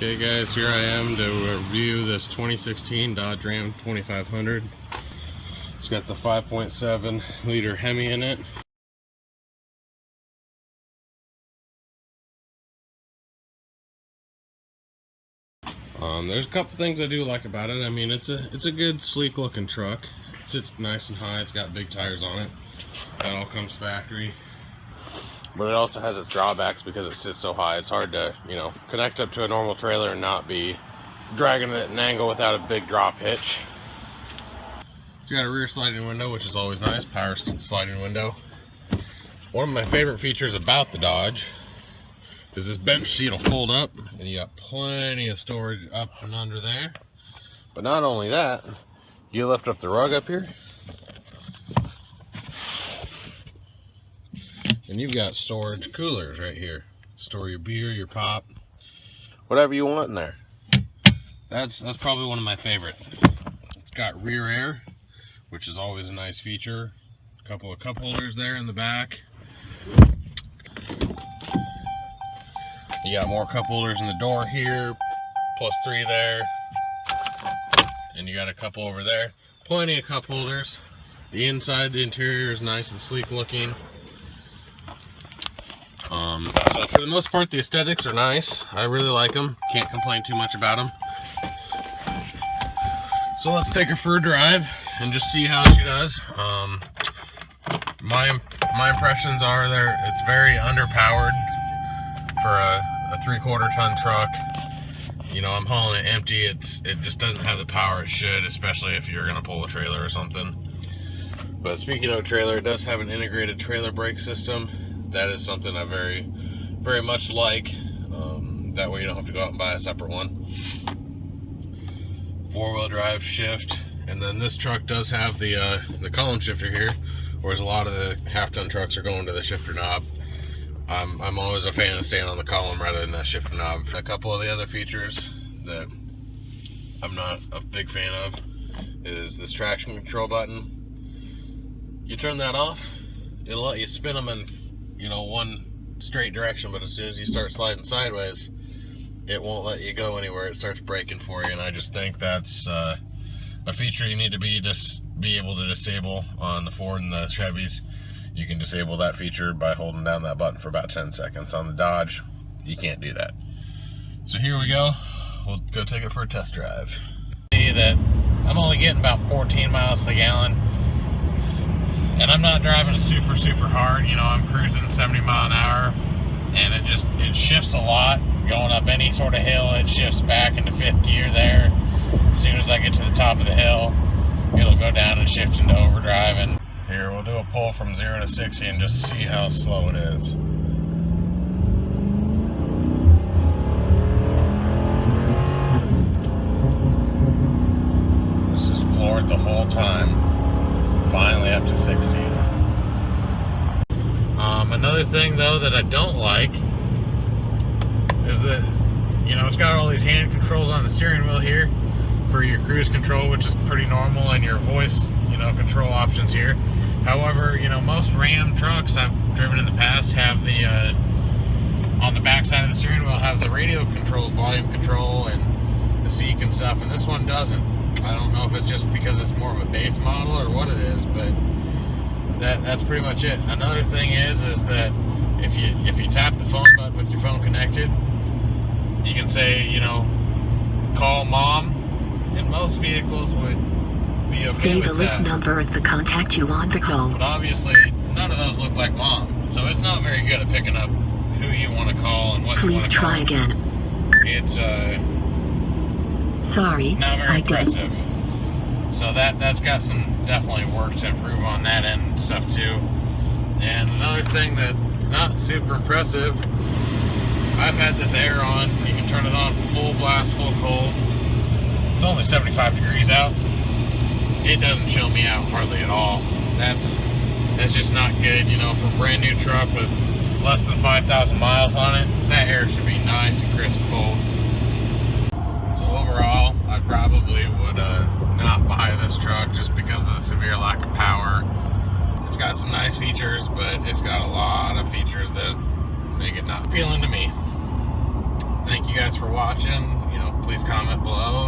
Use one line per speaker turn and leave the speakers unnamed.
Okay guys, here I am to review this 2016 Dodge Ram 2500. It's got the 5.7 liter Hemi in it. There's a couple things I do like about it. I mean, it's a good, sleek looking truck. It sits nice and high. It's got big tires on it. That all comes factory. But it also has its drawbacks because it sits so high. It's hard to, connect up to a normal trailer and not be dragging it at an angle without a big drop hitch. It's got a rear sliding window, which is always nice. Power sliding window. One of my favorite features about the Dodge is this bench seat will fold up, and you got plenty of storage up and under there. But not only that, you lift up the rug up here, and you've got storage coolers right here. Store your beer, your pop, whatever you want in there. That's probably one of my favorite. It's got rear air, which is always a nice feature. A couple of cup holders there in the back. You got more cup holders in the door here, plus 3 there, and you got a couple over there. Plenty of cup holders. The inside, the interior is nice and sleek looking. So for the most part, the aesthetics are nice. I really like them. Can't complain too much about them. So let's take her for a drive and just see how she does. My impressions are it's very underpowered for a 3/4 ton truck. I'm hauling it empty. It just doesn't have the power it should, especially if you're gonna pull a trailer or something. But speaking of a trailer, it does have an integrated trailer brake system. That is something I very, very much like. That way you don't have to go out and buy a separate one. 4-wheel drive shift, and then this truck does have the column shifter here, whereas a lot of the half-ton trucks are going to the shifter knob. I'm always a fan of staying on the column rather than that shifter knob. A couple of the other features that I'm not a big fan of is this traction control button. You turn that off, it'll let you spin them in one straight direction, but as soon as you start sliding sideways, it won't let you go anywhere. It starts braking for you, and I just think that's a feature you need to be able to disable on the Ford and the Chevys. You can disable that feature by holding down that button for about 10 seconds. On the Dodge, you can't do that. So here we go. We'll go take it for a test drive. See that I'm only getting about 14 miles a gallon. And I'm not driving it super, super hard. I'm cruising 70 mile an hour, and it shifts a lot. Going up any sort of hill, it shifts back into 5th gear there. As soon as I get to the top of the hill, it'll go down and shift into overdrive. And here, we'll do a pull from 0 to 60 and just see how slow it is. This is floored the whole time. Finally up to 60. Another thing though that I don't like is that it's got all these hand controls on the steering wheel here for your cruise control, which is pretty normal, and your voice control options here. However, most Ram trucks I've driven in the past have the on the back side of the steering wheel have the radio controls, volume control, and the seat and stuff, and this one doesn't. I don't know if it's just because it's more of a base model or what it is, but that's pretty much it. Another thing is that if you tap the phone button with your phone connected, you can say, call mom, and most vehicles would be okay
Say
with
the
that.
list number of the contact you want to call.
But obviously, none of those look like mom, so it's not very good at picking up who you want to call and what you want to call.
Please try again.
It's
Sorry,
not very
I
impressive. So that's got some definitely work to improve on that end and stuff too. And another thing that's not super impressive, I've had this air on. You can turn it on full blast, full cold. It's only 75 degrees out. It doesn't chill me out hardly at all. That's just not good. For a brand new truck with less than 5,000 miles on it, that air should be nice and crisp cold. So overall, I probably would not buy this truck just because of the severe lack of power. It's got some nice features, but it's got a lot of features that make it not appealing to me. thank you guys for watching. You know, please comment below